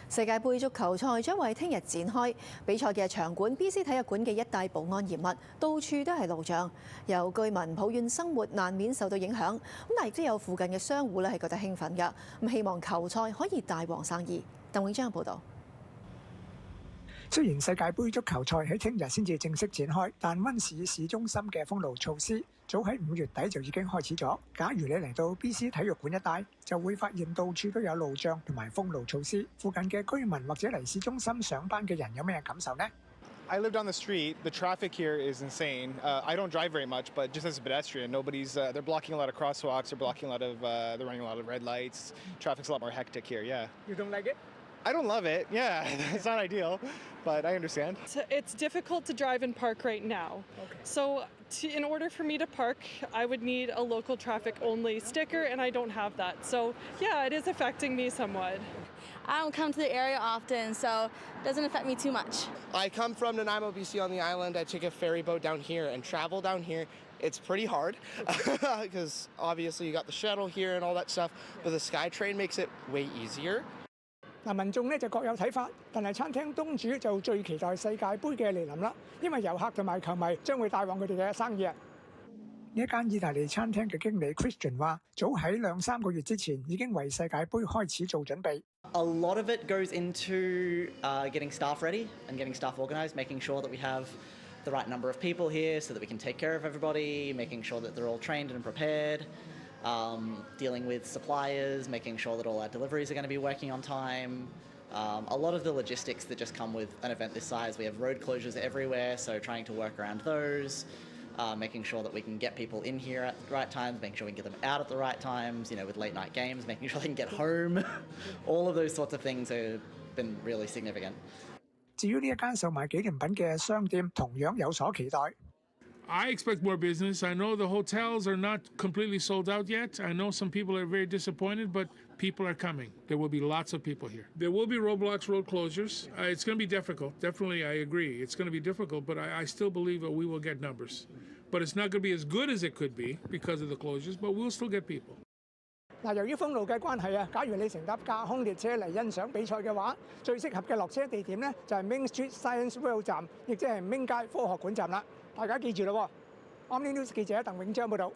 世界盃足球賽將會聽日展開，比賽嘅場館 BC 體育館嘅一帶保安嚴密，到處都係路障，有居民抱怨生活難免受到影響。咁但亦都有附近嘅商戶咧係覺得興奮㗎，咁希望球賽可以大旺生意。鄧永章報導。雖然世界盃足球賽喺聽日先至正式展開，但溫市市中心嘅封路措施早喺5月底就已經開始咗。假如你嚟到 BC 體育館一帶，就會發現到處都有路障同埋封路措施。附近嘅居民或者嚟市中心上班嘅人有咩感受呢？ I live down the street. The traffic here is insane. I don't drive very much, but just as a pedestrian, they're blocking a lot of crosswalks. They're blocking a lot of, they're running a lot of red lights. Traffic's a lot more hectic here. Yeah. You don't like it? I don't love it. Yeah, it's not ideal, but I understand. It's difficult to drive and park right now. Okay. So in order for me to park, I would need a local traffic only sticker, and I don't have that. So yeah, it is affecting me somewhat. I don't come to the area often, so it doesn't affect me too much. I come from Nanaimo, BC on the island. I take a ferry boat down here and travel down here. It's pretty hard because obviously you got the shuttle here and all that stuff, but the SkyTrain makes it way easier. 嗱，民眾咧就各有睇法，但係餐廳東主就最期待世界盃嘅嚟臨啦，因為遊客同埋球迷將會帶旺佢哋嘅生意啊！呢一間意大利餐廳嘅經理 Christian 話：早喺2-3個月之前已經為世界盃開始做準備。A lot of it goes into getting staff ready and getting staff organised, making sure that we have the right number of people here so that we can take care of everybody, making sure that they're all trained and prepared. Dealing with suppliers, making sure that all our deliveries are going to be working on time. A lot of the logistics that just come with an event this size. We have road closures everywhere, so trying to work around those, making sure that we can get people in here at the right times, making sure we can get them out at the right times, with late night games, making sure they can get home. All of those sorts of things have been really significant. 至於呢一間售賣紀念品嘅商店，同樣有所期待。I expect more business. I know the hotels are not completely sold out yet. I know some people are very disappointed, but people are coming. There will be lots of people here. There will be roadblocks, road closures. It's going to be difficult. Definitely, I agree. It's going to be difficult, but I still believe that we will get numbers. But it's not going to be as good as it could be because of the closures, but we'll still get people. 嗱，由於封路嘅關係啊，假如你乘搭架空列車嚟欣賞比賽嘅話，最適合嘅落車地點呢，就係 Main Street Science World 站，亦即係 Main 街科學館站啦。大家記住咯喎！Omni News 記者鄧永章報導。